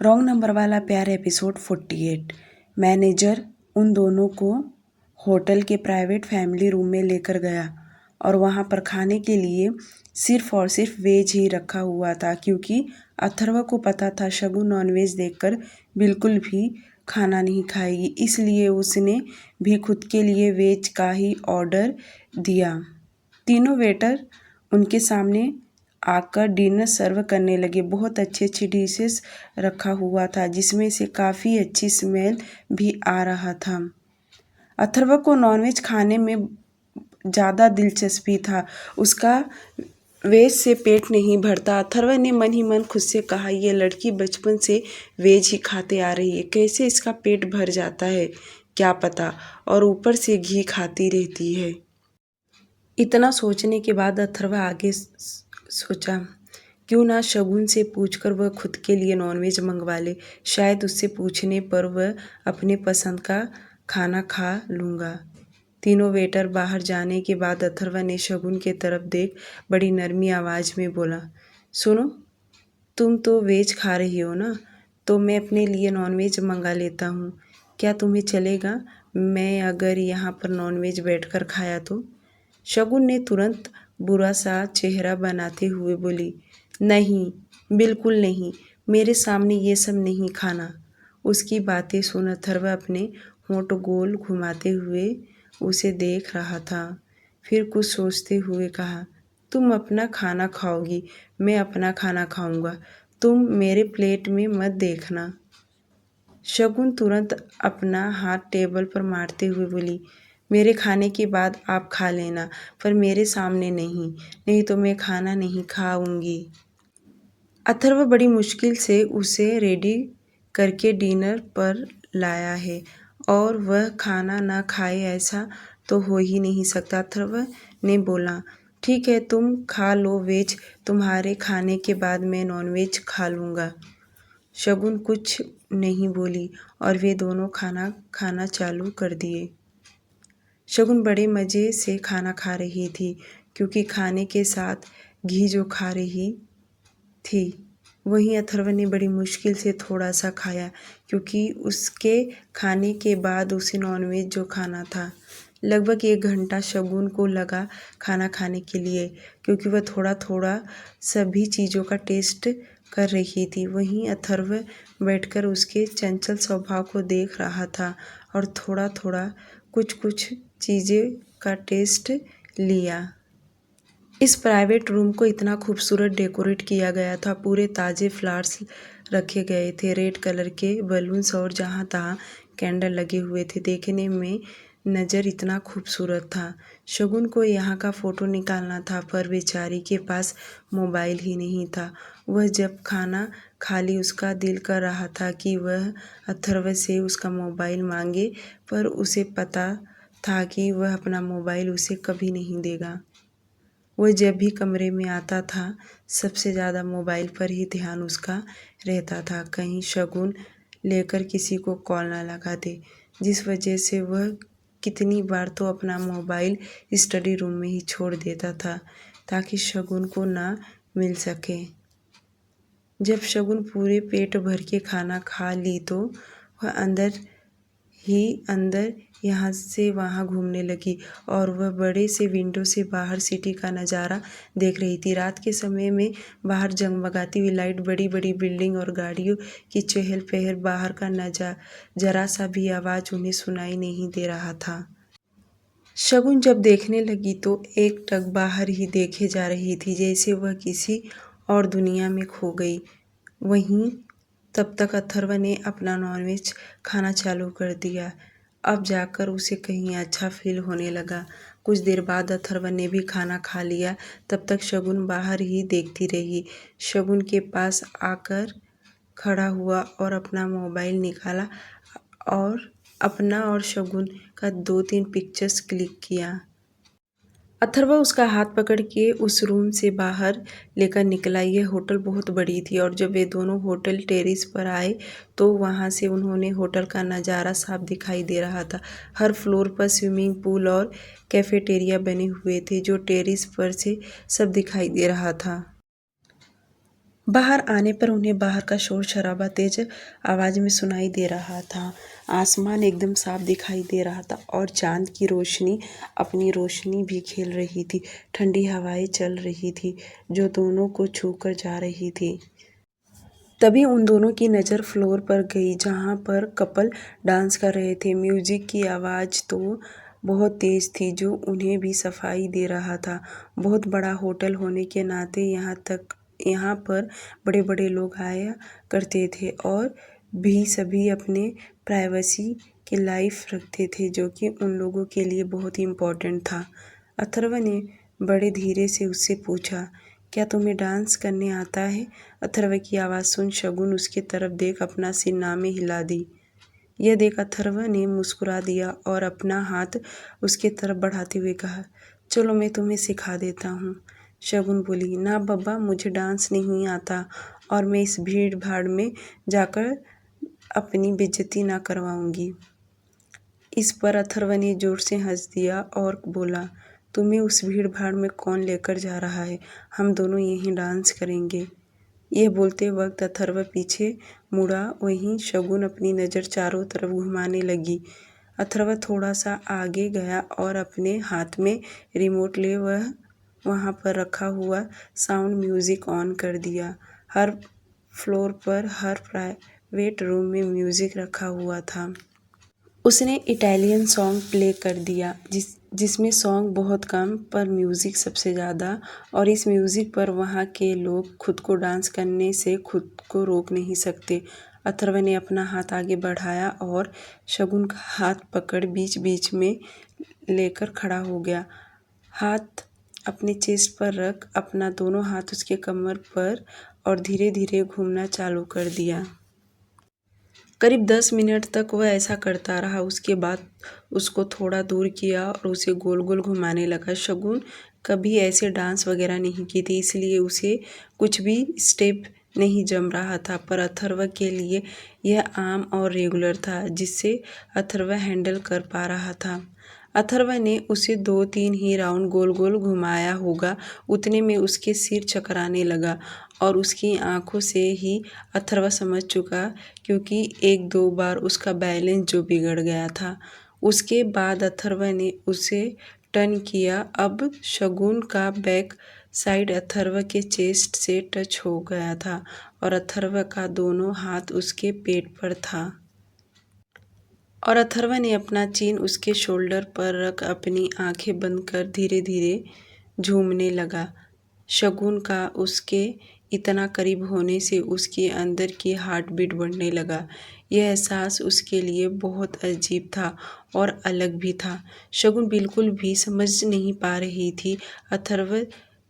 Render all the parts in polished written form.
Wrong number वाला प्यार episode 48। Manager उन दोनों को होटल के प्राइवेट फैमिली रूम में लेकर गया और वहाँ पर खाने के लिए सिर्फ और सिर्फ वेज ही रखा हुआ था, क्योंकि अथर्व को पता था शगुन नॉनवेज देखकर बिल्कुल भी खाना नहीं खाएगी। इसलिए उसने भी खुद के लिए वेज का ही ऑर्डर दिया। तीनों वेटर उनके सामने आकर डिनर सर्व करने लगे। बहुत अच्छी अच्छी डिशेस रखा हुआ था, जिसमें से काफ़ी अच्छी स्मेल भी आ रहा था। अथर्व को नॉनवेज खाने में ज़्यादा दिलचस्पी था। उसका वेज से पेट नहीं भरता। अथर्व ने मन ही मन खुद से कहा, ये लड़की बचपन से वेज ही खाते आ रही है, कैसे इसका पेट भर जाता है क्या पता, और ऊपर से घी खाती रहती है। इतना सोचने के बाद अथर्व आगे सोचा, क्यों ना शगुन से पूछकर वह खुद के लिए नॉनवेज मंगवा ले। शायद उससे पूछने पर वह अपने पसंद का खाना खा लूँगा। तीनों वेटर बाहर जाने के बाद अथर्व ने शगुन के तरफ देख बड़ी नरमी आवाज़ में बोला, सुनो, तुम तो वेज खा रही हो ना, तो मैं अपने लिए नॉनवेज मंगा लेता हूँ। क्या तुम्हें चलेगा मैं अगर यहाँ पर नॉनवेज बैठकर खाया तो? शगुन ने तुरंत बुरा सा चेहरा बनाते हुए बोली, नहीं, बिल्कुल नहीं, मेरे सामने ये सब नहीं खाना। उसकी बातें सुन अथर्व अपने होंठ गोल घुमाते हुए उसे देख रहा था। फिर कुछ सोचते हुए कहा, तुम अपना खाना खाओगी, मैं अपना खाना खाऊंगा, तुम मेरे प्लेट में मत देखना। शगुन तुरंत अपना हाथ टेबल पर मारते हुए बोली, मेरे खाने के बाद आप खा लेना, पर मेरे सामने नहीं, नहीं तो मैं खाना नहीं खाऊंगी। अथर्व बड़ी मुश्किल से उसे रेडी करके डिनर पर लाया है और वह खाना ना खाए, ऐसा तो हो ही नहीं सकता। अथर्व ने बोला, ठीक है, तुम खा लो वेज, तुम्हारे खाने के बाद मैं नॉनवेज खा लूँगा। शगुन कुछ नहीं बोली और वे दोनों खाना खाना चालू कर दिए। शगुन बड़े मज़े से खाना खा रही थी, क्योंकि खाने के साथ घी जो खा रही थी। वहीं अथर्व ने बड़ी मुश्किल से थोड़ा सा खाया, क्योंकि उसके खाने के बाद उसे नॉनवेज जो खाना था। लगभग 1 घंटा शगुन को लगा खाना खाने के लिए, क्योंकि वह थोड़ा थोड़ा सभी चीज़ों का टेस्ट कर रही थी। वहीं अथर्व बैठकर उसके चंचल स्वभाव को देख रहा था और थोड़ा थोड़ा कुछ कुछ चीज़ें का टेस्ट लिया। इस प्राइवेट रूम को इतना खूबसूरत डेकोरेट किया गया था। पूरे ताज़े फ्लावर्स रखे गए थे, रेड कलर के बलून्स और जहाँ तहाँ कैंडल लगे हुए थे। देखने में नज़र इतना खूबसूरत था। शगुन को यहाँ का फ़ोटो निकालना था, पर बेचारी के पास मोबाइल ही नहीं था। वह जब खाना खा ली, उसका दिल कर रहा था कि वह अथर्व से उसका मोबाइल मांगे, पर उसे पता था कि वह अपना मोबाइल उसे कभी नहीं देगा। वह जब भी कमरे में आता था, सबसे ज़्यादा मोबाइल पर ही ध्यान उसका रहता था, कहीं शगुन लेकर किसी को कॉल ना लगा दे, जिस वजह से वह कितनी बार तो अपना मोबाइल स्टडी रूम में ही छोड़ देता था, ताकि शगुन को ना मिल सके। जब शगुन पूरे पेट भर के खाना खा ली तो वह अंदर यहाँ से वहाँ घूमने लगी और वह बड़े से विंडो से बाहर सिटी का नज़ारा देख रही थी। रात के समय में बाहर जगमगाती हुई लाइट, बड़ी बड़ी बिल्डिंग और गाड़ियों की चहल पहल, बाहर का जरा सा भी आवाज़ उन्हें सुनाई नहीं दे रहा था। शगुन जब देखने लगी तो एकटक बाहर ही देखे जा रही थी, जैसे वह किसी और दुनिया में खो गई। वहीं तब तक अथर्व ने अपना नॉनवेज खाना चालू कर दिया। अब जाकर उसे कहीं अच्छा फील होने लगा। कुछ देर बाद अथर्व ने भी खाना खा लिया। तब तक शगुन बाहर ही देखती रही। शगुन के पास आकर खड़ा हुआ और अपना मोबाइल निकाला और अपना और शगुन का 2-3 पिक्चर्स क्लिक किया। अथर्व उसका हाथ पकड़ के उस रूम से बाहर लेकर निकला। यह होटल बहुत बड़ी थी और जब वे दोनों होटल टेरेस पर आए तो वहां से उन्होंने होटल का नज़ारा साफ दिखाई दे रहा था। हर फ्लोर पर स्विमिंग पूल और कैफेटेरिया बने हुए थे, जो टेरेस पर से सब दिखाई दे रहा था। बाहर आने पर उन्हें बाहर का शोर शराबा तेज आवाज में सुनाई दे रहा था। आसमान एकदम साफ दिखाई दे रहा था और चांद की रोशनी अपनी रोशनी भी खेल रही थी। ठंडी हवाएं चल रही थी जो दोनों को छू कर जा रही थी। तभी उन दोनों की नज़र फ्लोर पर गई जहाँ पर कपल डांस कर रहे थे। म्यूजिक की आवाज़ तो बहुत तेज़ थी जो उन्हें भी सफाई दे रहा था। बहुत बड़ा होटल होने के नाते यहाँ पर बड़े बड़े लोग आया करते थे और भी सभी अपने प्राइवेसी की लाइफ रखते थे जो कि उन लोगों के लिए बहुत ही इम्पोर्टेंट था। अथर्व ने बड़े धीरे से उससे पूछा, क्या तुम्हें डांस करने आता है? अथर्व की आवाज़ सुन शगुन उसके तरफ देख अपना सिर ना में हिला दी। यह देख अथर्व ने मुस्कुरा दिया और अपना हाथ उसके तरफ बढ़ाते हुए कहा, चलो मैं तुम्हें सिखा देता हूँ। शगुन बोली, ना बब्बा, मुझे डांस नहीं आता और मैं इस भीड़ भाड़ में जाकर अपनी बेइज्जती ना करवाऊंगी। इस पर अथर्व ने जोर से हंस दिया और बोला, तुम्हें उस भीड़ भाड़ में कौन लेकर जा रहा है? हम दोनों यहीं डांस करेंगे। यह बोलते वक्त अथर्व पीछे मुड़ा। वहीं शगुन अपनी नज़र चारों तरफ घुमाने लगी। अथर्व थोड़ा सा आगे गया और अपने हाथ में रिमोट ले वह वहाँ पर रखा हुआ साउंड म्यूजिक ऑन कर दिया। हर फ्लोर पर हर प्राइवेट रूम में म्यूजिक रखा हुआ था। उसने इटालियन सॉन्ग प्ले कर दिया जिसमें सॉन्ग बहुत कम पर म्यूज़िक सबसे ज़्यादा, और इस म्यूज़िक पर वहाँ के लोग खुद को डांस करने से खुद को रोक नहीं सकते। अथर्व ने अपना हाथ आगे बढ़ाया और शगुन का हाथ पकड़ बीच बीच में लेकर खड़ा हो गया। हाथ अपने चेस्ट पर रख अपना दोनों हाथ उसके कमर पर और धीरे धीरे घूमना चालू कर दिया। करीब 10 मिनट तक वह ऐसा करता रहा। उसके बाद उसको थोड़ा दूर किया और उसे गोल गोल घुमाने लगा। शगुन कभी ऐसे डांस वगैरह नहीं की थी, इसलिए उसे कुछ भी स्टेप नहीं जम रहा था, पर अथर्व के लिए यह आम और रेगुलर था जिससे अथर्व हैंडल कर पा रहा था। अथर्व ने उसे 2-3 ही राउंड गोल गोल घुमाया होगा, उतने में उसके सिर चकराने लगा और उसकी आंखों से ही अथर्व समझ चुका क्योंकि 1-2 बार उसका बैलेंस जो बिगड़ गया था। उसके बाद अथर्व ने उसे टर्न किया। अब शगुन का बैक साइड अथर्व के चेस्ट से टच हो गया था और अथर्व का दोनों हाथ उसके पेट पर था और अथर्व ने अपना चिन उसके शोल्डर पर रख अपनी आंखें बंद कर धीरे धीरे झूमने लगा। शगुन का उसके इतना करीब होने से उसके अंदर की हार्ट बीट बढ़ने लगा। यह एहसास उसके लिए बहुत अजीब था और अलग भी था। शगुन बिल्कुल भी समझ नहीं पा रही थी अथर्व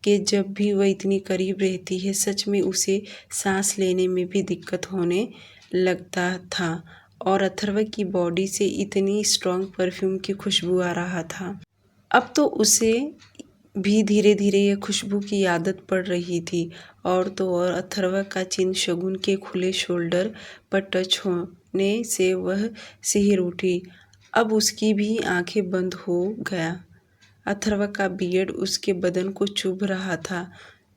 के जब भी वह इतनी करीब रहती है सच में उसे सांस लेने में भी दिक्कत होने लगता था और अथर्व की बॉडी से इतनी स्ट्रॉन्ग परफ्यूम की खुशबू आ रहा था। अब तो उसे भी धीरे धीरे यह खुशबू की आदत पड़ रही थी और तो और अथर्व का चिन शगुन के खुले शोल्डर पर टच होने से वह सिहर उठी। अब उसकी भी आंखें बंद हो गया। अथर्व का बियर्ड उसके बदन को चुभ रहा था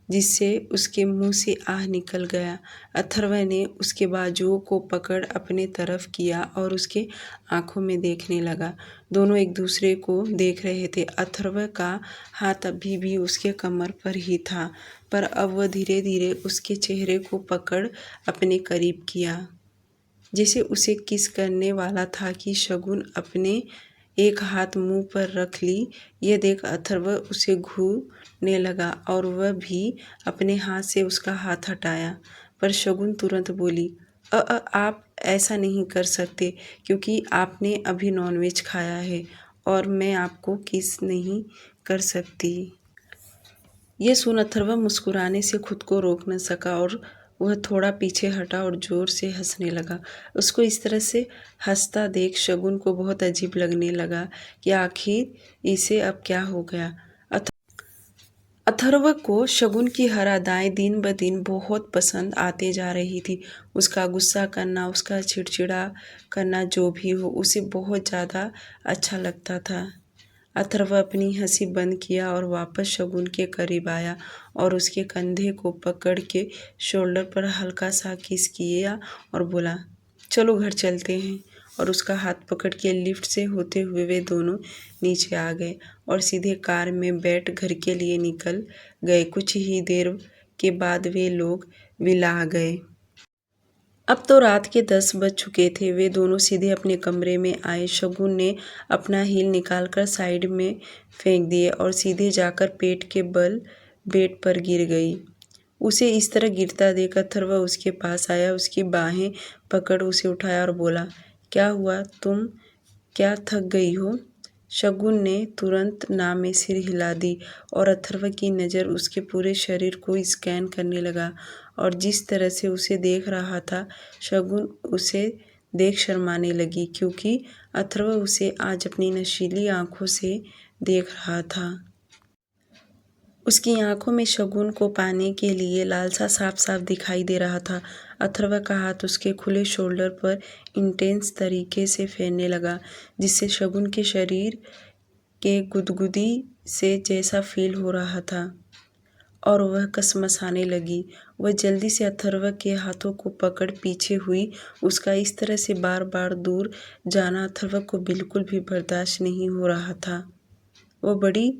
जिससे उसके मुंह से आह निकल गया। अथर्व ने उसके बाजुओं को पकड़ अपने तरफ किया और उसके आंखों में देखने लगा। दोनों एक दूसरे को देख रहे थे। अथर्व का हाथ अभी भी उसके कमर पर ही था, पर अब वह धीरे धीरे उसके चेहरे को पकड़ अपने करीब किया, जैसे उसे किस करने वाला था कि शगुन अपने एक हाथ मुंह पर रख ली। यह देख अथर्व उसे घूरने लगा और वह भी अपने हाथ से उसका हाथ हटाया, पर शगुन तुरंत बोली, आप ऐसा नहीं कर सकते क्योंकि आपने अभी नॉनवेज खाया है और मैं आपको किस नहीं कर सकती। ये सुन अथर्व मुस्कुराने से खुद को रोक न सका और वह थोड़ा पीछे हटा और जोर से हंसने लगा। उसको इस तरह से हंसता देख शगुन को बहुत अजीब लगने लगा कि आखिर इसे अब क्या हो गया। अथर्व को शगुन की हर अदाएं दिन ब दिन बहुत पसंद आते जा रही थी। उसका गुस्सा करना, उसका चिड़चिड़ा करना, जो भी हो उसे बहुत ज़्यादा अच्छा लगता था। अथर्व अपनी हंसी बंद किया और वापस शगुन के करीब आया और उसके कंधे को पकड़ के शोल्डर पर हल्का सा किस किया और बोला, चलो घर चलते हैं। और उसका हाथ पकड़ के लिफ्ट से होते हुए वे दोनों नीचे आ गए और सीधे कार में बैठ घर के लिए निकल गए। कुछ ही देर के बाद वे लोग विला आ गए। अब तो रात के 10 बज चुके थे। वे दोनों सीधे अपने कमरे में आए। शगुन ने अपना हील निकालकर साइड में फेंक दिए और सीधे जाकर पेट के बल बेड पर गिर गई। उसे इस तरह गिरता देख अथर्व उसके पास आया, उसकी बाहें पकड़ उसे उठाया और बोला, क्या हुआ, तुम क्या थक गई हो? शगुन ने तुरंत ना में सिर हिला दी और अथर्व की नज़र उसके पूरे शरीर को स्कैन करने लगा और जिस तरह से उसे देख रहा था, शगुन उसे देख शर्माने लगी क्योंकि अथर्व उसे आज अपनी नशीली आंखों से देख रहा था। उसकी आंखों में शगुन को पाने के लिए लालसा साफ साफ दिखाई दे रहा था। अथर्व का हाथ उसके खुले शोल्डर पर इंटेंस तरीके से फेरने लगा, जिससे शगुन के शरीर के गुदगुदी से जैसा फील हो रहा था और वह कसमसाने लगी। वह जल्दी से अथर्व के हाथों को पकड़ पीछे हुई। उसका इस तरह से बार बार दूर जाना अथर्व को बिल्कुल भी बर्दाश्त नहीं हो रहा था। वह बड़ी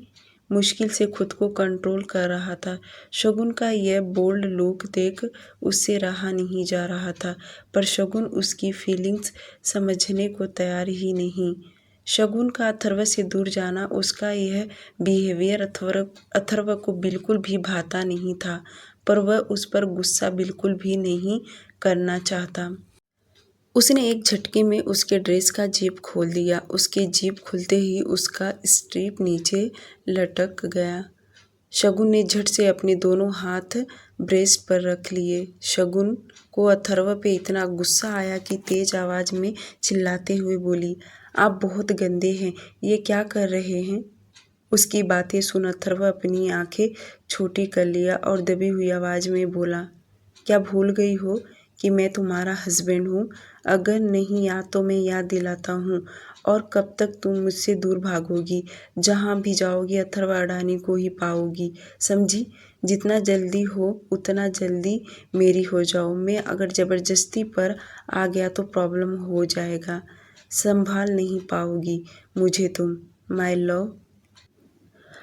मुश्किल से खुद को कंट्रोल कर रहा था। शगुन का यह बोल्ड लुक देख उससे रहा नहीं जा रहा था, पर शगुन उसकी फीलिंग्स समझने को तैयार ही नहीं। शगुन का अथर्व से दूर जाना, उसका यह बिहेवियर अथर्व को बिल्कुल भी भाता नहीं था, पर वह उस पर गुस्सा बिल्कुल भी नहीं करना चाहता। उसने एक झटके में उसके ड्रेस का जिप खोल दिया। उसके जिप खुलते ही उसका स्ट्रिप नीचे लटक गया। शगुन ने झट से अपने दोनों हाथ ब्रेस्ट पर रख लिए। शगुन को अथर्व पे इतना गुस्सा आया कि तेज आवाज में चिल्लाते हुए बोली, आप बहुत गंदे हैं, ये क्या कर रहे हैं? उसकी बातें सुन अथर्व अपनी आंखें छोटी कर लिया और दबी हुई आवाज में बोला, क्या भूल गई हो कि मैं तुम्हारा हस्बैंड हूँ? अगर नहीं याद तो मैं याद दिलाता हूँ। और कब तक तुम मुझसे दूर भागोगी? जहाँ भी जाओगी अथर्व अडानी को ही पाओगी, समझी? जितना जल्दी हो उतना जल्दी मेरी हो जाओ। मैं अगर ज़बरदस्ती पर आ गया तो प्रॉब्लम हो जाएगा। संभाल नहीं पाओगी मुझे तुम, माय लव।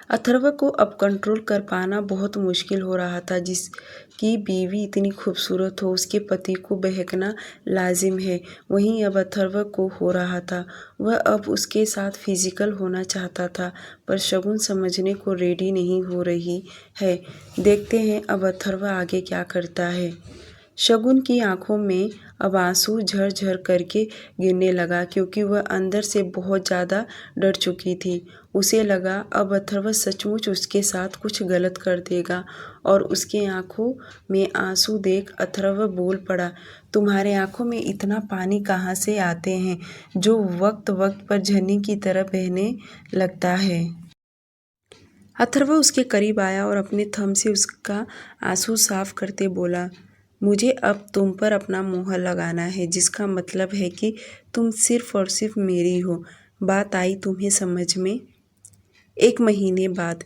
अथर्व को अब कंट्रोल कर पाना बहुत मुश्किल हो रहा था। जिसकी बीवी इतनी खूबसूरत हो, उसके पति को बहकना लाजिम है, वहीं अब अथर्व को हो रहा था। वह अब उसके साथ फिजिकल होना चाहता था, पर शगुन समझने को रेडी नहीं हो रही है। देखते हैं अब अथर्व आगे क्या करता है। शगुन की आंखों में अब आंसू झरझर करके गिरने लगा क्योंकि वह अंदर से बहुत ज़्यादा डर चुकी थी। उसे लगा अब अथर्व सचमुच उसके साथ कुछ गलत कर देगा और उसके आंखों में आंसू देख अथर्व बोल पड़ा, तुम्हारे आंखों में इतना पानी कहाँ से आते हैं जो वक्त वक्त पर झरने की तरह बहने लगता है? अथर्व उसके करीब आया और अपने थंब से उसका आंसू साफ करते बोला, मुझे अब तुम पर अपना मोहर लगाना है, जिसका मतलब है कि तुम सिर्फ और सिर्फ मेरी हो। बात आई तुम्हें समझ में? 1 महीने बाद।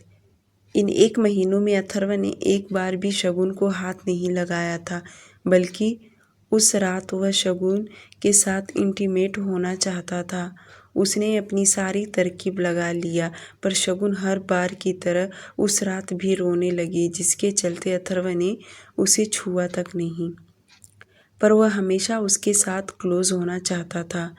इन 1 महीनों में अथर्व ने एक बार भी शगुन को हाथ नहीं लगाया था, बल्कि उस रात वह शगुन के साथ इंटीमेट होना चाहता था। उसने अपनी सारी तरकीब लगा लिया, पर शगुन हर बार की तरह उस रात भी रोने लगी, जिसके चलते अथर्व ने उसे छुआ तक नहीं। पर वह हमेशा उसके साथ क्लोज होना चाहता था।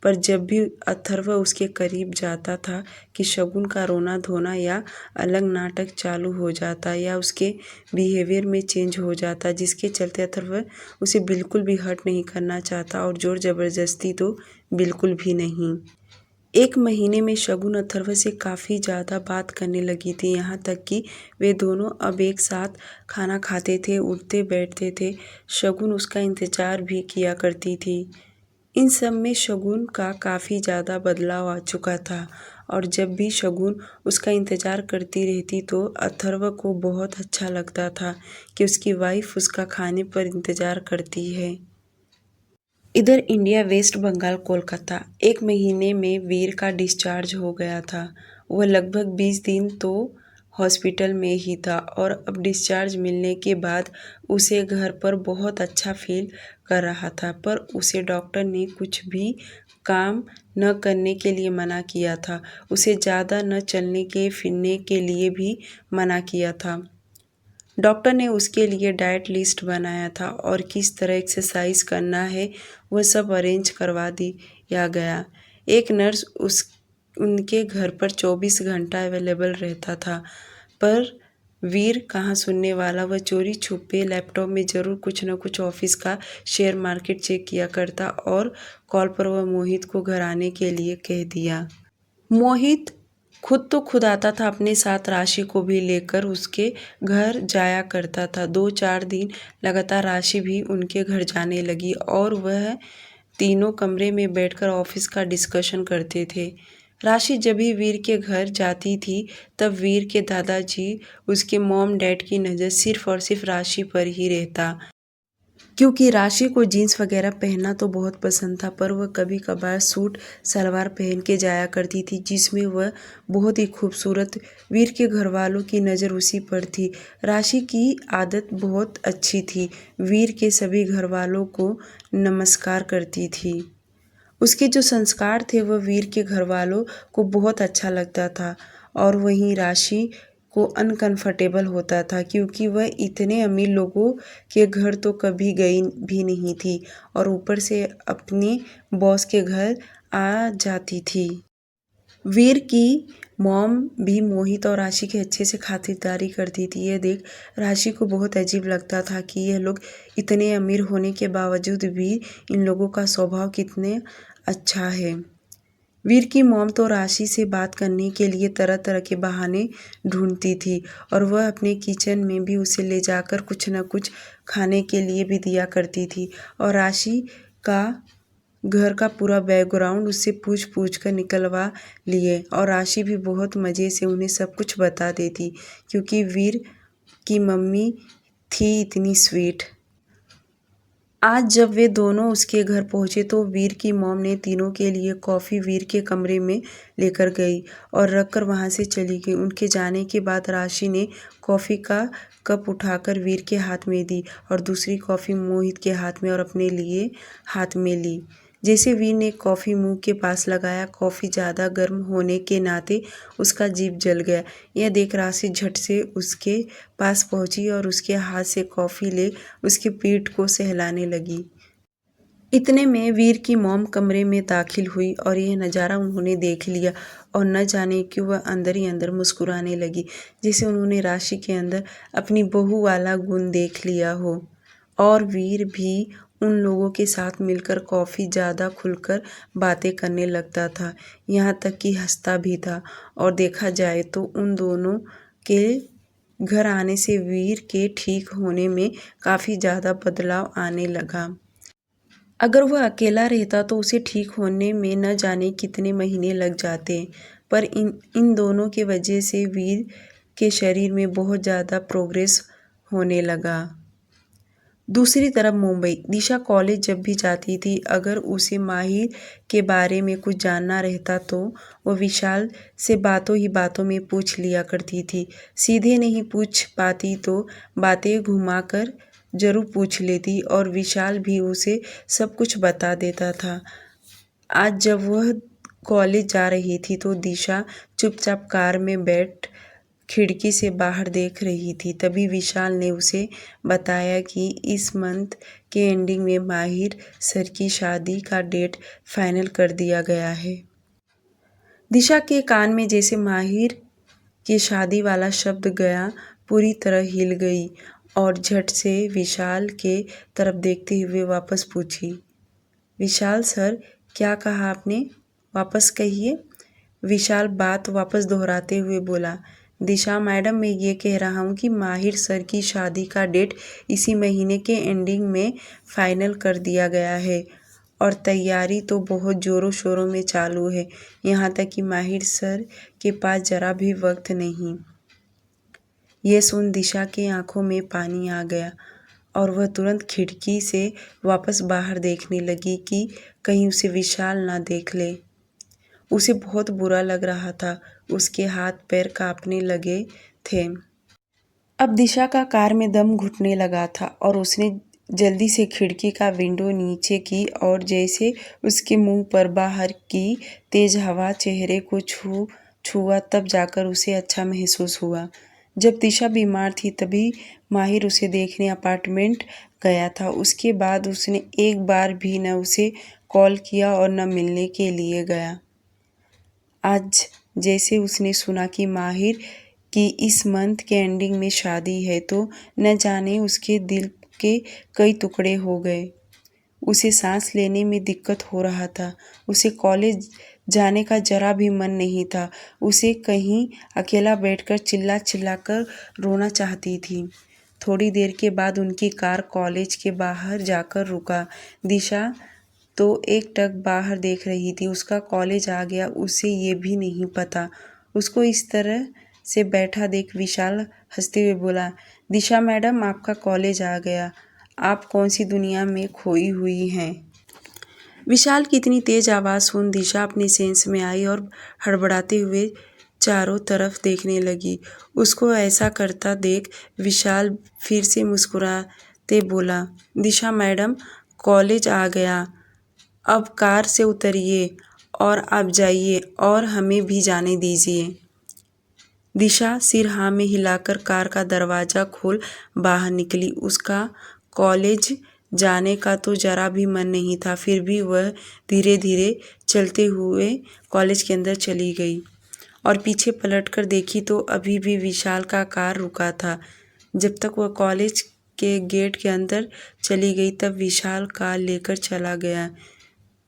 पर जब भी अथर्व उसके करीब जाता था कि शगुन का रोना धोना या अलग नाटक चालू हो जाता या उसके बिहेवियर में चेंज हो जाता, जिसके चलते अथर्व उसे बिल्कुल भी हर्ट नहीं करना चाहता और जोर ज़बरदस्ती तो बिल्कुल भी नहीं। 1 महीने में शगुन अथर्व से काफ़ी ज़्यादा बात करने लगी थी, यहाँ तक कि वे दोनों अब एक साथ खाना खाते थे, उठते बैठते थे। शगुन उसका इंतज़ार भी किया करती थी। इन सब में शगुन का काफ़ी ज़्यादा बदलाव आ चुका था और जब भी शगुन उसका इंतज़ार करती रहती तो अथर्व को बहुत अच्छा लगता था कि उसकी वाइफ उसका खाने पर इंतज़ार करती है। इधर इंडिया, वेस्ट बंगाल, कोलकाता। 1 महीने में वीर का डिस्चार्ज हो गया था। वह लगभग 20 दिन तो हॉस्पिटल में ही था और अब डिस्चार्ज मिलने के बाद उसे घर पर बहुत अच्छा फील कर रहा था। पर उसे डॉक्टर ने कुछ भी काम न करने के लिए मना किया था। उसे ज़्यादा न चलने के फिरने के लिए भी मना किया था। डॉक्टर ने उसके लिए डाइट लिस्ट बनाया था और किस तरह एक्सरसाइज करना है वह सब अरेंज करवा दिया गया। एक नर्स उनके घर पर 24 घंटा अवेलेबल रहता था। पर वीर कहाँ सुनने वाला। वह चोरी छुपे लैपटॉप में ज़रूर कुछ न कुछ ऑफिस का शेयर मार्केट चेक किया करता और कॉल पर वह मोहित को घर आने के लिए कह दिया। मोहित खुद आता था, अपने साथ राशि को भी लेकर उसके घर जाया करता था। 2-4 दिन लगातार राशि भी उनके घर जाने लगी और वह तीनों कमरे में बैठकर ऑफिस का डिस्कशन करते थे। राशि जब भी वीर के घर जाती थी तब वीर के दादाजी, उसके मॉम डैड की नज़र सिर्फ और सिर्फ राशि पर ही रहता, क्योंकि राशि को जीन्स वगैरह पहनना तो बहुत पसंद था। पर वह कभी कभार सूट सलवार पहन के जाया करती थी जिसमें वह बहुत ही खूबसूरत। वीर के घर वालों की नज़र उसी पर थी। राशि की आदत बहुत अच्छी थी, वीर के सभी घर वालों को नमस्कार करती थी। उसके जो संस्कार थे वह वीर के घर वालों को बहुत अच्छा लगता था और वहीं राशि को अनकंफर्टेबल होता था क्योंकि वह इतने अमीर लोगों के घर तो कभी गई भी नहीं थी और ऊपर से अपने बॉस के घर आ जाती थी। वीर की मॉम भी मोहित और राशि की अच्छे से खातिरदारी करती थी। यह देख राशि को बहुत अजीब लगता था कि यह लोग इतने अमीर होने के बावजूद भी इन लोगों का स्वभाव कितने अच्छा है। वीर की मॉम तो राशि से बात करने के लिए तरह तरह के बहाने ढूंढती थी और वह अपने किचन में भी उसे ले जाकर कुछ न कुछ खाने के लिए भी दिया करती थी और राशि का घर का पूरा बैकग्राउंड उससे पूछ कर निकलवा लिए और राशि भी बहुत मज़े से उन्हें सब कुछ बता देती क्योंकि वीर की मम्मी थी इतनी स्वीट। आज जब वे दोनों उसके घर पहुंचे तो वीर की मॉम ने तीनों के लिए कॉफ़ी वीर के कमरे में लेकर गई और रखकर वहां से चली गई। उनके जाने के बाद राशि ने कॉफ़ी का कप उठाकर वीर के हाथ में दी और दूसरी कॉफ़ी मोहित के हाथ में और अपने लिए हाथ में ली। जैसे वीर ने कॉफ़ी मुंह के पास लगाया, कॉफ़ी ज़्यादा गर्म होने के नाते उसका जीभ जल गया। यह देख राशि झट से उसके पास पहुंची और उसके हाथ से कॉफ़ी ले उसकी पीठ को सहलाने लगी। इतने में वीर की मॉम कमरे में दाखिल हुई और यह नज़ारा उन्होंने देख लिया और न जाने क्यों वह अंदर ही अंदर मुस्कुराने लगी, जैसे उन्होंने राशि के अंदर अपनी बहू वाला गुण देख लिया हो। और वीर भी उन लोगों के साथ मिलकर कॉफ़ी ज़्यादा खुलकर बातें करने लगता था, यहाँ तक कि हंसता भी था। और देखा जाए तो उन दोनों के घर आने से वीर के ठीक होने में काफ़ी ज़्यादा बदलाव आने लगा। अगर वह अकेला रहता तो उसे ठीक होने में न जाने कितने महीने लग जाते, पर इन दोनों के वजह से वीर के शरीर में बहुत ज़्यादा प्रोग्रेस होने लगा। दूसरी तरफ मुंबई, दिशा कॉलेज जब भी जाती थी, अगर उसे माहिर के बारे में कुछ जानना रहता तो वह विशाल से बातों ही बातों में पूछ लिया करती थी। सीधे नहीं पूछ पाती तो बातें घुमाकर जरूर पूछ लेती और विशाल भी उसे सब कुछ बता देता था। आज जब वह कॉलेज जा रही थी तो दिशा चुपचाप कार में बैठ खिड़की से बाहर देख रही थी। तभी विशाल ने उसे बताया कि इस मंथ के एंडिंग में माहिर सर की शादी का डेट फाइनल कर दिया गया है। दिशा के कान में जैसे माहिर की शादी वाला शब्द गया, पूरी तरह हिल गई और झट से विशाल के तरफ देखते हुए वापस पूछी, विशाल सर क्या कहा आपने, वापस कहिए। विशाल बात वापस दोहराते हुए बोला, दिशा मैडम मैं ये कह रहा हूँ कि माहिर सर की शादी का डेट इसी महीने के एंडिंग में फाइनल कर दिया गया है और तैयारी तो बहुत ज़ोरों शोरों में चालू है, यहाँ तक कि माहिर सर के पास ज़रा भी वक्त नहीं। यह सुन दिशा के आंखों में पानी आ गया और वह तुरंत खिड़की से वापस बाहर देखने लगी कि कहीं उसे विशाल ना देख ले। उसे बहुत बुरा लग रहा था। उसके हाथ पैर कांपने लगे थे। अब दिशा का कार में दम घुटने लगा था और उसने जल्दी से खिड़की का विंडो नीचे की और जैसे उसके मुंह पर बाहर की तेज हवा चेहरे को छुआ तब जाकर उसे अच्छा महसूस हुआ। जब दिशा बीमार थी तभी माहिर उसे देखने अपार्टमेंट गया था। उसके बाद उसने एक बार भी न उसे कॉल किया और न मिलने के लिए गया। आज जैसे उसने सुना कि माहिर की इस मंथ के एंडिंग में शादी है तो न जाने उसके दिल के कई टुकड़े हो गए। उसे सांस लेने में दिक्कत हो रहा था। उसे कॉलेज जाने का जरा भी मन नहीं था। उसे कहीं अकेला बैठकर चिल्ला चिल्लाकर रोना चाहती थी। थोड़ी देर के बाद उनकी कार कॉलेज के बाहर जाकर रुका। दिशा तो एकटक बाहर देख रही थी। उसका कॉलेज आ गया उसे ये भी नहीं पता। उसको इस तरह से बैठा देख विशाल हंसते हुए बोला, दिशा मैडम आपका कॉलेज आ गया। आप कौन सी दुनिया में खोई हुई हैं? विशाल की इतनी तेज आवाज़ सुन दिशा अपने सेंस में आई और हड़बड़ाते हुए चारों तरफ देखने लगी। उसको ऐसा करता देख विशाल फिर से मुस्कुराते बोला, दिशा मैडम कॉलेज आ गया। अब कार से उतरिए और आप जाइए और हमें भी जाने दीजिए। दिशा सिर हाँ में हिलाकर कार का दरवाज़ा खोल बाहर निकली। उसका कॉलेज जाने का तो जरा भी मन नहीं था, फिर भी वह धीरे धीरे चलते हुए कॉलेज के अंदर चली गई और पीछे पलटकर देखी तो अभी भी विशाल का कार रुका था। जब तक वह कॉलेज के गेट के अंदर चली गई तब विशाल कार लेकर चला गया।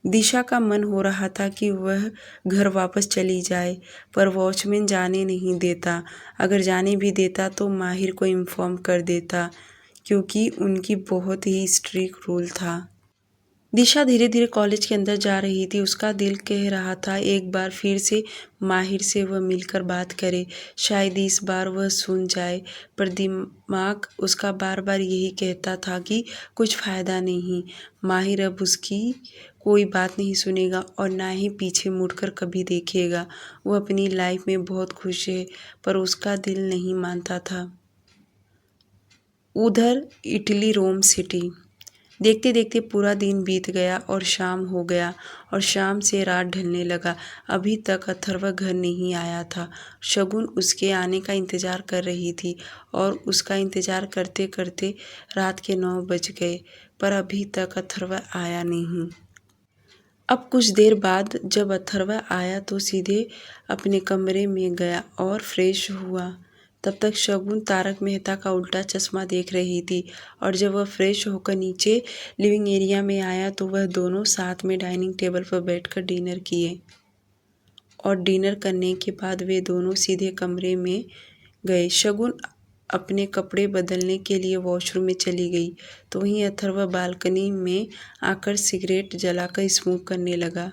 दिशा का मन हो रहा था कि वह घर वापस चली जाए, पर वॉचमैन जाने नहीं देता। अगर जाने भी देता तो माहिर को इन्फॉर्म कर देता, क्योंकि उनकी बहुत ही स्ट्रिक्ट रूल था। दिशा धीरे धीरे कॉलेज के अंदर जा रही थी। उसका दिल कह रहा था एक बार फिर से माहिर से वह मिलकर बात करे, शायद इस बार वह सुन जाए, पर दिमाग उसका बार बार यही कहता था कि कुछ फ़ायदा नहीं, माहिर अब उसकी कोई बात नहीं सुनेगा और ना ही पीछे मुड़कर कभी देखेगा। वो अपनी लाइफ में बहुत खुश है, पर उसका दिल नहीं मानता था। उधर इटली रोम सिटी। देखते देखते पूरा दिन बीत गया और शाम हो गया और शाम से रात ढलने लगा। अभी तक अथर्व घर नहीं आया था। शगुन उसके आने का इंतज़ार कर रही थी और उसका इंतज़ार करते करते रात के 9 बज गए, पर अभी तक अथर्व आया नहीं। अब कुछ देर बाद जब अथर्व आया तो सीधे अपने कमरे में गया और फ्रेश हुआ। तब तक शगुन तारक मेहता का उल्टा चश्मा देख रही थी और जब वह फ्रेश होकर नीचे लिविंग एरिया में आया तो वह दोनों साथ में डाइनिंग टेबल पर बैठकर डिनर किए और डिनर करने के बाद वे दोनों सीधे कमरे में गए। शगुन अपने कपड़े बदलने के लिए वॉशरूम में चली गई तो वहीं अथर्व बालकनी में आकर सिगरेट जलाकर स्मोक करने लगा।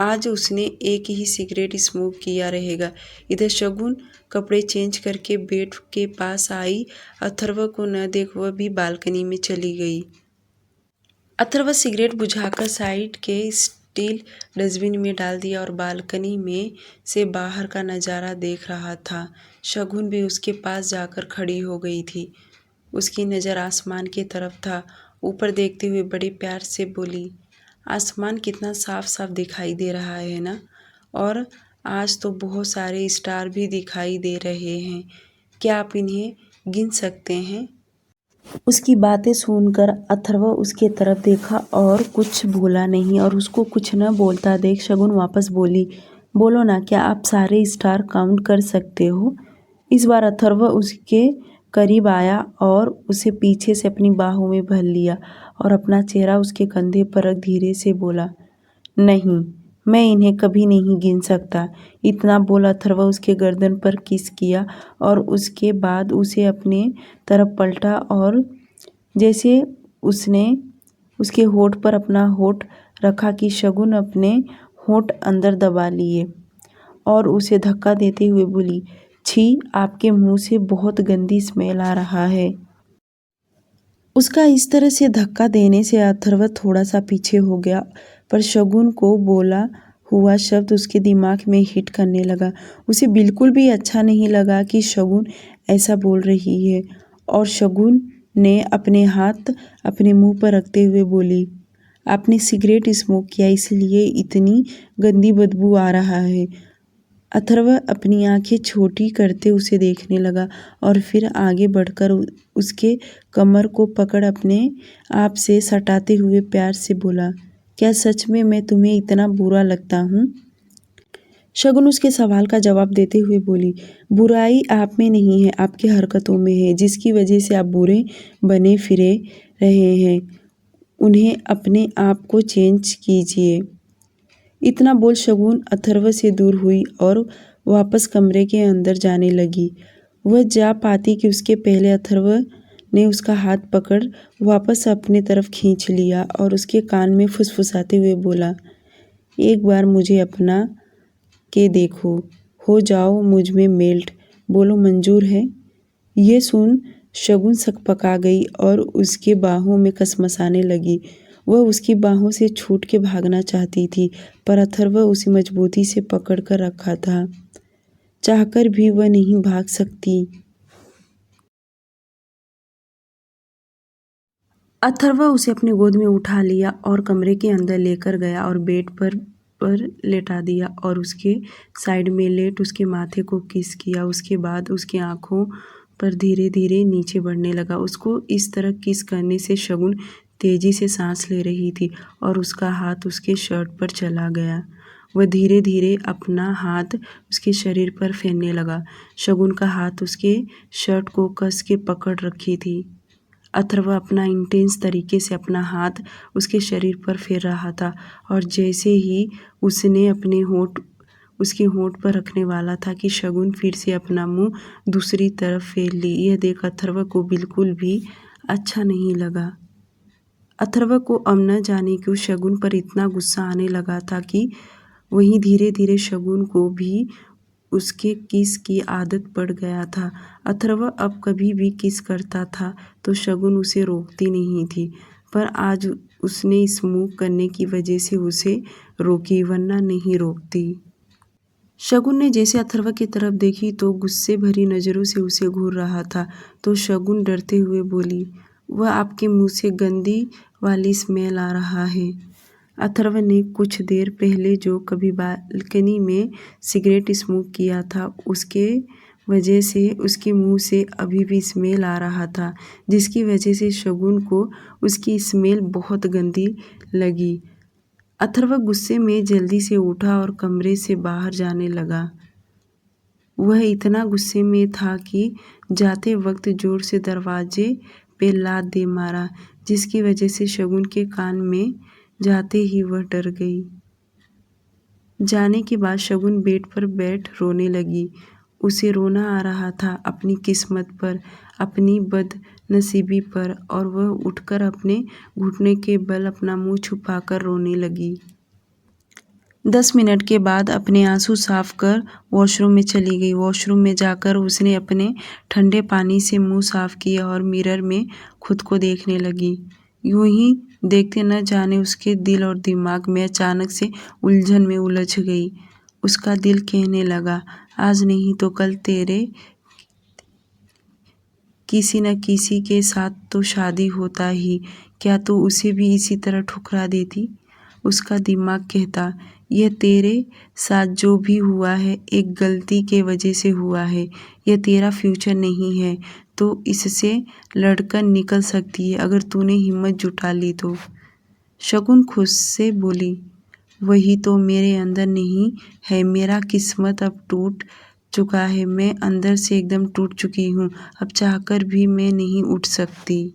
आज उसने एक ही सिगरेट स्मोक किया रहेगा। इधर शगुन कपड़े चेंज करके बेड के पास आई। अथर्व को न देख वह भी बालकनी में चली गई। अथर्व सिगरेट बुझाकर साइड के स्टील डस्टबिन में डाल दिया और बालकनी में से बाहर का नज़ारा देख रहा था। शगुन भी उसके पास जाकर खड़ी हो गई थी। उसकी नज़र आसमान की तरफ था। ऊपर देखते हुए बड़े प्यार से बोली, आसमान कितना साफ साफ दिखाई दे रहा है ना, और आज तो बहुत सारे स्टार भी दिखाई दे रहे हैं। क्या आप इन्हें गिन सकते हैं? उसकी बातें सुनकर अथर्व उसके तरफ देखा और कुछ बोला नहीं और उसको कुछ न बोलता देख शगुन वापस बोली, बोलो ना, क्या आप सारे स्टार काउंट कर सकते हो? इस बार अथर्व उसके करीब आया और उसे पीछे से अपनी बाहों में भर लिया और अपना चेहरा उसके कंधे पर रख धीरे से बोला, नहीं, मैं इन्हें कभी नहीं गिन सकता। इतना बोल अथर्व उसके गर्दन पर किस किया और उसके बाद उसे अपने तरफ पलटा और जैसे उसने उसके होठ पर अपना होठ रखा कि शगुन अपने होठ अंदर दबा लिए और उसे धक्का देते हुए बोली, छी, आपके मुंह से बहुत गंदी स्मेल आ रहा है। उसका इस तरह से धक्का देने से अथर्व थोड़ा सा पीछे हो गया, पर शगुन को बोला हुआ शब्द उसके दिमाग में हिट करने लगा। उसे बिल्कुल भी अच्छा नहीं लगा कि शगुन ऐसा बोल रही है, और शगुन ने अपने हाथ अपने मुंह पर रखते हुए बोली, आपने सिगरेट स्मोक किया इसलिए इतनी गंदी बदबू आ रहा है। अथर्व अपनी आंखें छोटी करते उसे देखने लगा और फिर आगे बढ़कर उसके कमर को पकड़ अपने आप से सटाते हुए प्यार से बोला, क्या सच में मैं तुम्हें इतना बुरा लगता हूँ? शगुन उसके सवाल का जवाब देते हुए बोली, बुराई आप में नहीं है, आपकी हरकतों में है, जिसकी वजह से आप बुरे बने फिरे रहे हैं। उन्हें अपने आप को चेंज कीजिए। इतना बोल शगुन अथर्व से दूर हुई और वापस कमरे के अंदर जाने लगी। वह जा पाती कि उसके पहले अथर्व ने उसका हाथ पकड़ वापस अपने तरफ खींच लिया और उसके कान में फुसफुसाते हुए बोला, एक बार मुझे अपना के देखो, हो जाओ मुझ में मेल्ट, बोलो मंजूर है? ये सुन शगुन सकपका गई और उसके बाहों में कसमसाने लगी। वह उसकी बाहों से छूट के भागना चाहती थी, पर अथर्व उसे मजबूती से पकड़ कर रखा था। चाहकर भी वह नहीं भाग सकती। अथर्व उसे अपनी गोद में उठा लिया और कमरे के अंदर लेकर गया और बेड पर लेटा दिया और उसके साइड में लेट उसके माथे को किस किया। उसके बाद उसकी आंखों पर धीरे धीरे नीचे बढ़ने लगा। उसको इस तरह किस करने से शगुन तेजी से सांस ले रही थी और उसका हाथ उसके शर्ट पर चला गया। वह धीरे धीरे अपना हाथ उसके शरीर पर फेरने लगा। शगुन का हाथ उसके शर्ट को कस के पकड़ रखी थी। अथर्व अपना इंटेंस तरीके से अपना हाथ उसके शरीर पर फेर रहा था और जैसे ही उसने अपने होंठ उसके होंठ पर रखने वाला था कि शगुन फिर से अपना मुंह दूसरी तरफ फेर ली। यह देख अथर्व को बिल्कुल भी अच्छा नहीं लगा। अथर्व को अब न जाने क्यों शगुन पर इतना गुस्सा आने लगा था कि वहीं धीरे धीरे शगुन को भी उसके किस की आदत पड़ गया था। अथर्व अब कभी भी किस करता था तो शगुन उसे रोकती नहीं थी, पर आज उसने स्मोक करने की वजह से उसे रोकी, वरना नहीं रोकती। शगुन ने जैसे अथर्व की तरफ देखी तो गुस्से भरी नज़रों से उसे घूर रहा था, तो शगुन डरते हुए बोली, वह आपके मुंह से गंदी वाली स्मेल आ रहा है। अथर्व ने कुछ देर पहले जो कभी बालकनी में सिगरेट स्मोक किया था उसके वजह से उसके मुंह से अभी भी स्मेल आ रहा था, जिसकी वजह से शगुन को उसकी स्मेल बहुत गंदी लगी। अथर्व गुस्से में जल्दी से उठा और कमरे से बाहर जाने लगा। वह इतना गुस्से में था कि जाते वक्त जोर से दरवाजे पे लात दे मारा, जिसकी वजह से शगुन के कान में जाते ही वह डर गई। जाने के बाद शगुन बेड पर बैठ रोने लगी। उसे रोना आ रहा था अपनी किस्मत पर, अपनी बदनसीबी पर, और वह उठकर अपने घुटने के बल अपना मुंह छुपाकर रोने लगी। 10 मिनट के बाद अपने आंसू साफ कर वॉशरूम में चली गई। वॉशरूम में जाकर उसने अपने ठंडे पानी से मुंह साफ किया और मिरर में खुद को देखने लगी। यूं ही देखते न जाने उसके दिल और दिमाग में अचानक से उलझन में उलझ गई। उसका दिल कहने लगा, आज नहीं तो कल तेरे किसी न किसी के साथ तो शादी होता ही, क्या तू उसे भी इसी तरह ठुकरा देती? उसका दिमाग कहता, यह तेरे साथ जो भी हुआ है एक गलती के वजह से हुआ है, यह तेरा फ्यूचर नहीं है, तो इससे लड़कर निकल सकती है अगर तूने हिम्मत जुटा ली तो। शगुन खुद से बोली, वही तो मेरे अंदर नहीं है, मेरा किस्मत अब टूट चुका है, मैं अंदर से एकदम टूट चुकी हूँ, अब चाहकर भी मैं नहीं उठ सकती।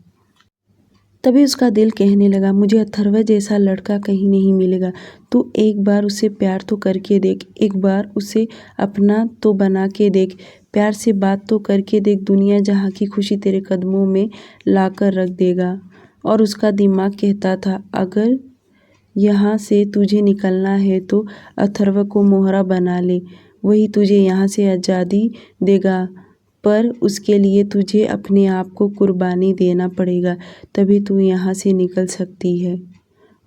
तभी उसका दिल कहने लगा, मुझे अथर्व जैसा लड़का कहीं नहीं मिलेगा, तू एक बार उसे प्यार तो करके देख, एक बार उसे अपना तो बना के देख, प्यार से बात तो करके देख, दुनिया जहाँ की खुशी तेरे कदमों में ला कर रख देगा। और उसका दिमाग कहता था, अगर यहाँ से तुझे निकलना है तो अथर्व को मोहरा बना ले, वही तुझे यहाँ से आज़ादी देगा, पर उसके लिए तुझे अपने आप को कुर्बानी देना पड़ेगा, तभी तू यहाँ से निकल सकती है।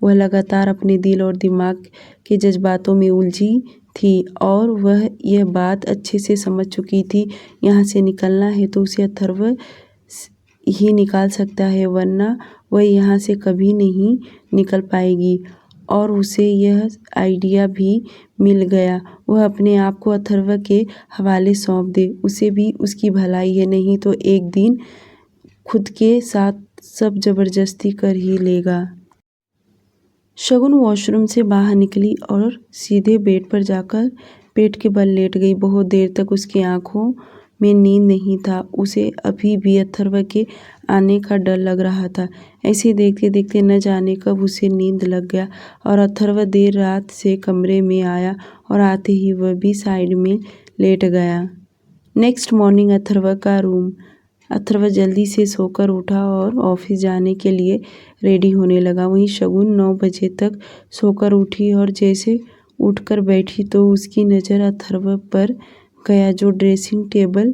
वह लगातार अपने दिल और दिमाग के जज्बातों में उलझी थी और वह यह बात अच्छे से समझ चुकी थी, यहाँ से निकलना है तो उसे अथर्व ही निकाल सकता है, वरना वह यहाँ से कभी नहीं निकल पाएगी। और उसे यह आइडिया भी मिल गया, वह अपने आप को अथर्व के हवाले सौंप दे, उसे भी उसकी भलाई है, नहीं तो एक दिन खुद के साथ सब जबरदस्ती कर ही लेगा। शगुन वॉशरूम से बाहर निकली और सीधे बेड पर जाकर पेट के बल लेट गई। बहुत देर तक उसकी आंखों में नींद नहीं था। उसे अभी भी अथर्व के आने का डर लग रहा था। ऐसे देखते देखते न जाने कब उसे नींद लग गया और अथर्व देर रात से कमरे में आया और आते ही वह भी साइड में लेट गया। नेक्स्ट मॉर्निंग अथर्व जल्दी से सोकर उठा और ऑफिस जाने के लिए रेडी होने लगा। वहीं शगुन 9 बजे तक सोकर उठी और जैसे उठकर बैठी तो उसकी नज़र अथर्व पर गया, जो ड्रेसिंग टेबल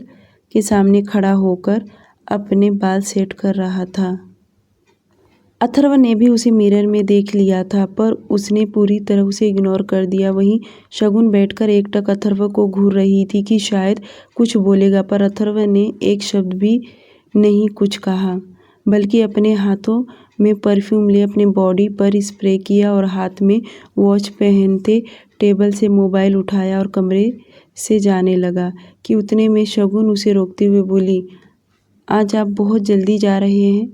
के सामने खड़ा होकर अपने बाल सेट कर रहा था। अथर्व ने भी उसे मिरर में देख लिया था, पर उसने पूरी तरह उसे इग्नोर कर दिया। वहीं शगुन बैठकर एकटक अथर्व को घूर रही थी कि शायद कुछ बोलेगा, पर अथर्व ने एक शब्द भी नहीं कुछ कहा, बल्कि अपने हाथों में परफ्यूम ले अपने बॉडी पर स्प्रे किया और हाथ में वॉच पहनते टेबल से मोबाइल उठाया और कमरे से जाने लगा कि उतने में शगुन उसे रोकते हुए बोली, आज आप बहुत जल्दी जा रहे हैं।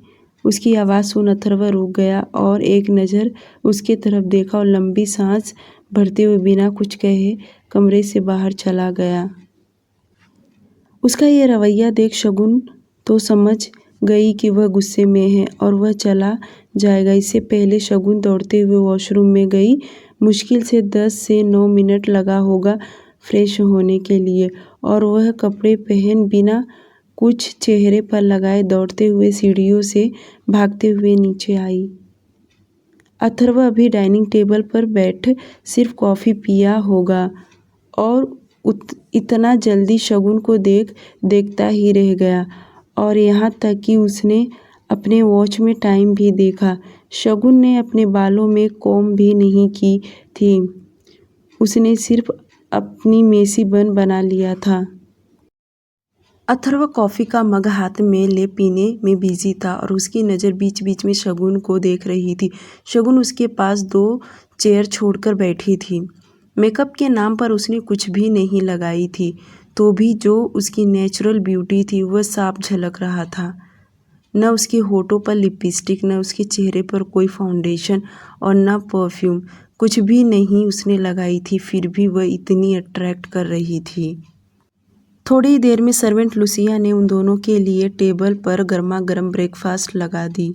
उसकी आवाज़ सुन अथर्व रुक गया और एक नज़र उसके तरफ देखा और लंबी सांस भरते हुए बिना कुछ कहे कमरे से बाहर चला गया। उसका यह रवैया देख शगुन तो समझ गई कि वह गुस्से में है और वह चला जाएगा। इससे पहले शगुन दौड़ते हुए वॉशरूम में गई। मुश्किल से 10 से 9 मिनट लगा होगा फ्रेश होने के लिए और वह कपड़े पहन बिना कुछ चेहरे पर लगाए दौड़ते हुए सीढ़ियों से भागते हुए नीचे आई। अथर्व अभी डाइनिंग टेबल पर बैठ सिर्फ कॉफ़ी पिया होगा और इतना जल्दी शगुन को देखता ही रह गया और यहाँ तक कि उसने अपने वॉच में टाइम भी देखा। शगुन ने अपने बालों में कोम भी नहीं की थी, उसने सिर्फ अपनी मेसी बन बना लिया था। अथर्व कॉफ़ी का मग हाथ में ले पीने में बिजी था और उसकी नज़र बीच बीच में शगुन को देख रही थी। शगुन उसके पास 2 चेयर छोड़कर बैठी थी। मेकअप के नाम पर उसने कुछ भी नहीं लगाई थी, तो भी जो उसकी नेचुरल ब्यूटी थी वह साफ झलक रहा था। न उसके होठों पर लिपस्टिक, न उसके चेहरे पर कोई फाउंडेशन और न परफ्यूम, कुछ भी नहीं उसने लगाई थी, फिर भी वह इतनी अट्रैक्ट कर रही थी। थोड़ी देर में सर्वेंट लुसिया ने उन दोनों के लिए टेबल पर गर्मा गर्म ब्रेकफास्ट लगा दी।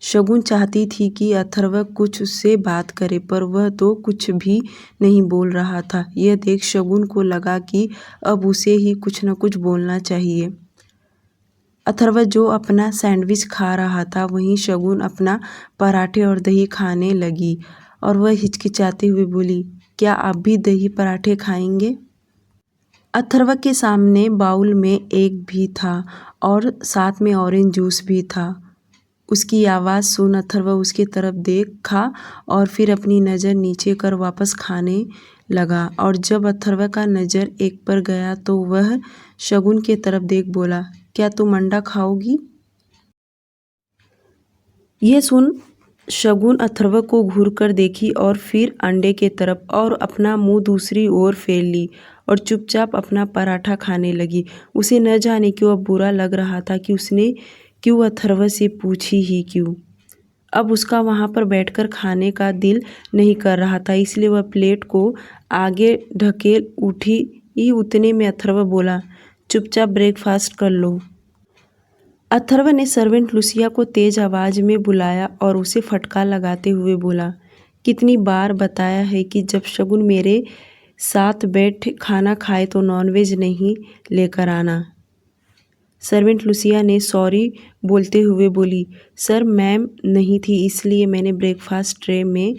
शगुन चाहती थी कि अथर्व कुछ उससे बात करे, पर वह तो कुछ भी नहीं बोल रहा था। यह देख शगुन को लगा कि अब उसे ही कुछ न कुछ बोलना चाहिए। अथर्व जो अपना सैंडविच खा रहा था, वहीं शगुन अपना पराठे और दही खाने लगी और वह हिचकिचाते हुए बोली, क्या आप भी दही पराठे खाएंगे? अथर्व के सामने बाउल में एग भी था और साथ में ऑरेंज जूस भी था। उसकी आवाज़ सुन अथर्व उसकी तरफ देखा और फिर अपनी नज़र नीचे कर वापस खाने लगा और जब अथर्व का नज़र एक पर गया तो वह शगुन के तरफ देख बोला, क्या तुम अंडा खाओगी? यह सुन शगुन अथर्व को घूर कर देखी और फिर अंडे के तरफ और अपना मुंह दूसरी ओर फेर ली और चुपचाप अपना पराठा खाने लगी। उसे न जाने क्यों अब बुरा लग रहा था कि उसने क्यों अथर्व से पूछी ही क्यों। अब उसका वहाँ पर बैठकर खाने का दिल नहीं कर रहा था, इसलिए वह प्लेट को आगे ढकेल उठी ही उतने में अथर्व बोला, चुपचाप ब्रेकफास्ट कर लो। अथर्व ने सर्वेंट लुसिया को तेज आवाज़ में बुलाया और उसे फटकार लगाते हुए बोला, कितनी बार बताया है कि जब शगुन मेरे साथ बैठ खाना खाए तो नॉनवेज नहीं लेकर आना। सर्वेंट लुसिया ने सॉरी बोलते हुए बोली, सर मैम नहीं थी, इसलिए मैंने ब्रेकफास्ट ट्रे में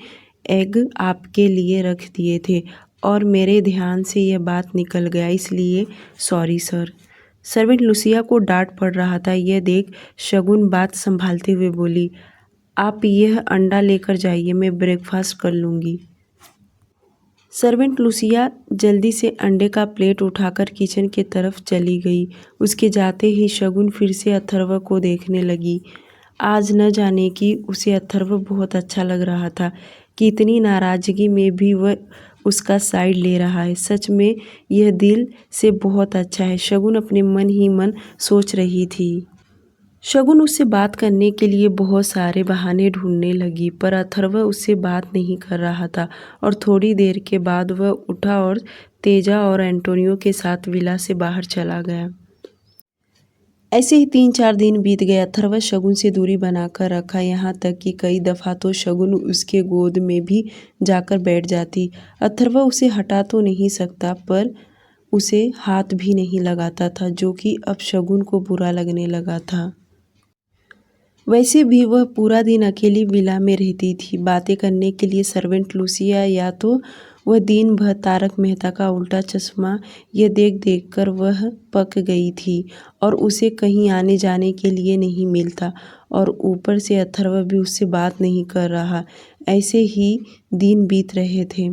एग आपके लिए रख दिए थे और मेरे ध्यान से यह बात निकल गया, इसलिए सॉरी सर। सर्वेंट लुसिया को डांट पड़ रहा था। यह देख शगुन बात संभालते हुए बोली, आप यह अंडा लेकर जाइए, मैं ब्रेकफास्ट कर लूँगी। सर्वेंट लूसिया जल्दी से अंडे का प्लेट उठाकर किचन की तरफ चली गई। उसके जाते ही शगुन फिर से अथर्व को देखने लगी। आज न जाने कि उसे अथर्व बहुत अच्छा लग रहा था कि इतनी नाराज़गी में भी वह उसका साइड ले रहा है। सच में यह दिल से बहुत अच्छा है, शगुन अपने मन ही मन सोच रही थी। शगुन उससे बात करने के लिए बहुत सारे बहाने ढूंढने लगी, पर अथर्व उससे बात नहीं कर रहा था और थोड़ी देर के बाद वह उठा और तेजा और एंटोनियो के साथ विला से बाहर चला गया। ऐसे ही 3-4 दिन बीत गए। अथर्व शगुन से दूरी बनाकर रखा, यहाँ तक कि कई दफ़ा तो शगुन उसके गोद में भी जाकर बैठ जाती। अथर्व उसे हटा तो नहीं सकता, पर उसे हाथ भी नहीं लगाता था, जो कि अब शगुन को बुरा लगने लगा था। वैसे भी वह पूरा दिन अकेली विला में रहती थी। बातें करने के लिए सर्वेंट लूसिया या तो वह दिन भर तारक मेहता का उल्टा चश्मा ये देख देख कर वह पक गई थी और उसे कहीं आने जाने के लिए नहीं मिलता, और ऊपर से अथर्व भी उससे बात नहीं कर रहा। ऐसे ही दिन बीत रहे थे।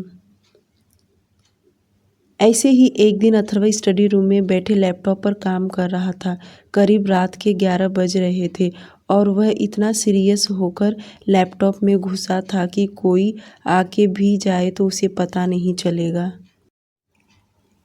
ऐसे ही एक दिन अथर्व स्टडी रूम में बैठे लैपटॉप पर काम कर रहा था। करीब रात के 11 बज रहे थे और वह इतना सीरियस होकर लैपटॉप में घुसा था कि कोई आके भी जाए तो उसे पता नहीं चलेगा।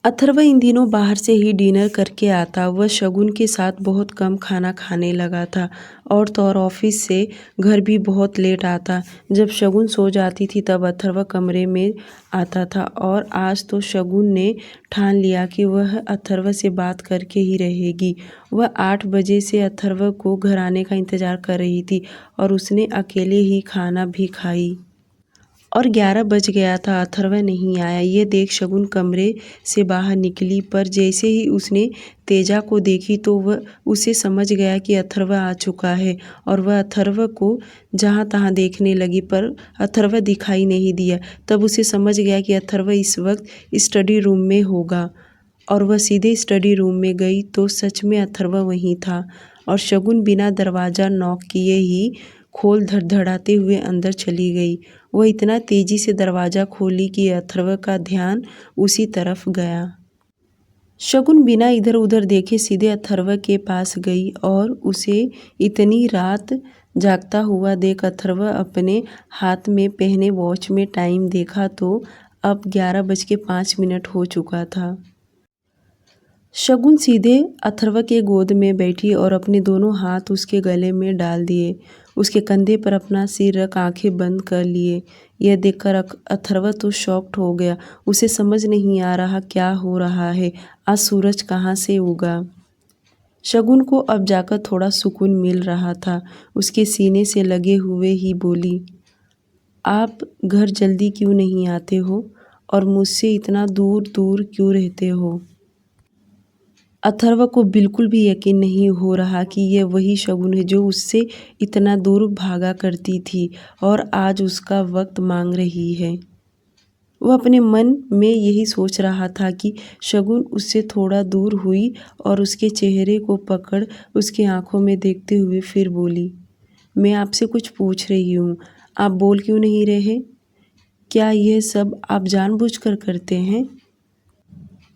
अथर्व इन दिनों बाहर से ही डिनर करके आता। वह शगुन के साथ बहुत कम खाना खाने लगा था और तो और ऑफिस से घर भी बहुत लेट आता। जब शगुन सो जाती थी तब अथर्व कमरे में आता था, और आज तो शगुन ने ठान लिया कि वह अथर्व से बात करके ही रहेगी। वह 8 बजे से अथर्व को घर आने का इंतज़ार कर रही थी और उसने अकेले ही खाना भी खाई और 11 बज गया था, अथर्व नहीं आया। ये देख शगुन कमरे से बाहर निकली, पर जैसे ही उसने तेजा को देखी तो वह उसे समझ गया कि अथर्व आ चुका है और वह अथर्व को जहाँ तहाँ देखने लगी, पर अथर्व दिखाई नहीं दिया। तब उसे समझ गया कि अथर्व इस वक्त स्टडी रूम में होगा और वह सीधे स्टडी रूम में गई तो सच में अथर्व वहीं था और शगुन बिना दरवाज़ा नॉक किए ही खोल धड़धड़ाते हुए अंदर चली गई। वह इतना तेजी से दरवाज़ा खोली कि अथर्व का ध्यान उसी तरफ गया। शगुन बिना इधर उधर देखे सीधे अथर्व के पास गई और उसे इतनी रात जागता हुआ देख अथर्व अपने हाथ में पहने वॉच में टाइम देखा तो अब 11:05 हो चुका था। शगुन सीधे अथर्व के गोद में बैठी और अपने दोनों हाथ उसके गले में डाल दिए, उसके कंधे पर अपना सिर रख आंखें बंद कर लिए। यह देखकर अथर्व तो शॉक्ड हो गया। उसे समझ नहीं आ रहा क्या हो रहा है, आज सूरज कहाँ से उगा। शगुन को अब जाकर थोड़ा सुकून मिल रहा था। उसके सीने से लगे हुए ही बोली, आप घर जल्दी क्यों नहीं आते हो और मुझसे इतना दूर दूर क्यों रहते हो। अथर्व को बिल्कुल भी यकीन नहीं हो रहा कि यह वही शगुन है जो उससे इतना दूर भागा करती थी और आज उसका वक्त मांग रही है। वह अपने मन में यही सोच रहा था कि शगुन उससे थोड़ा दूर हुई और उसके चेहरे को पकड़ उसकी आंखों में देखते हुए फिर बोली, मैं आपसे कुछ पूछ रही हूँ, आप बोल क्यों नहीं रहे। क्या यह सब आप जानबूझकर करते हैं।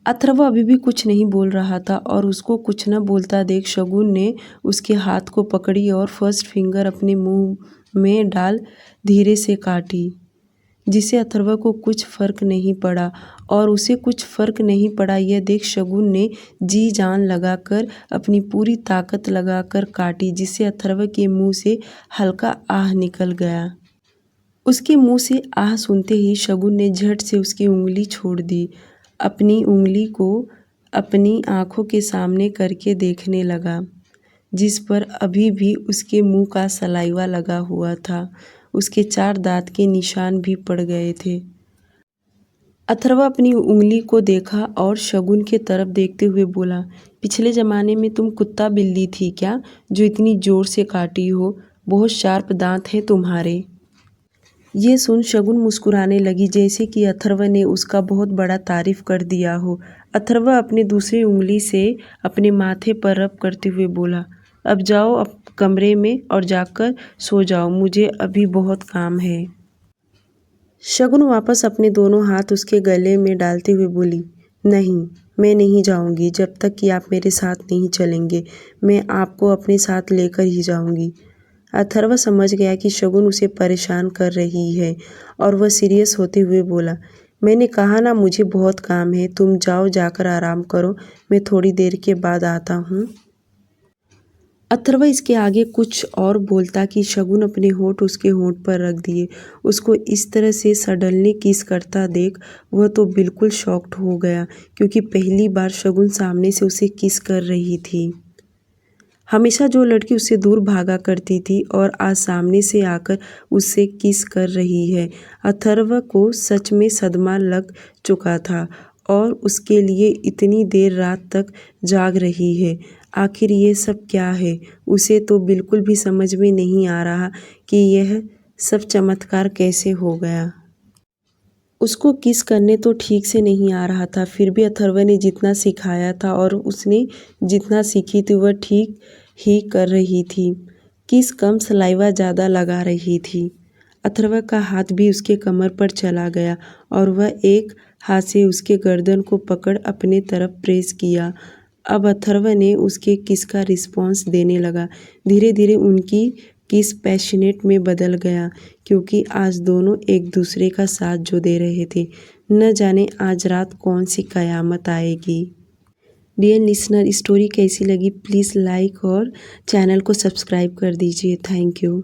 अथर्व अभी भी कुछ नहीं बोल रहा था और उसको कुछ न बोलता देख शगुन ने उसके हाथ को पकड़ी और फर्स्ट फिंगर अपने मुंह में डाल धीरे से काटी, जिससे अथर्व को कुछ फर्क नहीं पड़ा और उसे कुछ फर्क नहीं पड़ा। यह देख शगुन ने जी जान लगाकर अपनी पूरी ताकत लगाकर काटी, जिससे अथर्व के मुंह से हल्का आह निकल गया। उसके मुंह से आह सुनते ही शगुन ने झट से उसकी उंगली छोड़ दी। अपनी उंगली को अपनी आंखों के सामने करके देखने लगा, जिस पर अभी भी उसके मुंह का सलाइवा लगा हुआ था। उसके 4 दांत के निशान भी पड़ गए थे। अथर्व अपनी उंगली को देखा और शगुन के तरफ देखते हुए बोला, पिछले ज़माने में तुम कुत्ता बिल्ली थी क्या जो इतनी ज़ोर से काटी हो, बहुत शार्प दांत हैं तुम्हारे। ये सुन शगुन मुस्कुराने लगी, जैसे कि अथर्व ने उसका बहुत बड़ा तारीफ कर दिया हो। अथर्व अपने दूसरी उंगली से अपने माथे पर रब करते हुए बोला, अब जाओ, अब कमरे में और जाकर सो जाओ, मुझे अभी बहुत काम है। शगुन वापस अपने दोनों हाथ उसके गले में डालते हुए बोली, नहीं, मैं नहीं जाऊंगी जब तक कि आप मेरे साथ नहीं चलेंगे। मैं आपको अपने साथ लेकर ही जाऊंगी। अथर्व समझ गया कि शगुन उसे परेशान कर रही है और वह सीरियस होते हुए बोला, मैंने कहा ना मुझे बहुत काम है, तुम जाओ, जाकर आराम करो, मैं थोड़ी देर के बाद आता हूँ। अथर्व इसके आगे कुछ और बोलता कि शगुन अपने होंठ उसके होंठ पर रख दिए। उसको इस तरह से सडनली किस करता देख वह तो बिल्कुल शॉक्ड हो गया, क्योंकि पहली बार शगुन सामने से उसे किस कर रही थी। हमेशा जो लड़की उससे दूर भागा करती थी और आज सामने से आकर उससे किस कर रही है। अथर्व को सच में सदमा लग चुका था और उसके लिए इतनी देर रात तक जाग रही है। आखिर ये सब क्या है? उसे तो बिल्कुल भी समझ में नहीं आ रहा कि यह सब चमत्कार कैसे हो गया। उसको किस करने तो ठीक से नहीं आ रहा था, फिर भी अथर्व ने जितना सिखाया था और उसने जितना सीखी थी वह ठीक ही कर रही थी। किस कम, सलाइवा ज़्यादा लगा रही थी। अथर्व का हाथ भी उसके कमर पर चला गया और वह एक हाथ से उसके गर्दन को पकड़ अपने तरफ प्रेस किया। अब अथर्व ने उसके किस का रिस्पॉन्स देने लगा। धीरे धीरे उनकी किस पैशनेट में बदल गया, क्योंकि आज दोनों एक दूसरे का साथ जो दे रहे थे। न जाने आज रात कौन सी कयामत आएगी। डियर लिसनर, स्टोरी कैसी लगी प्लीज़ लाइक और चैनल को सब्सक्राइब कर दीजिए। Thank you.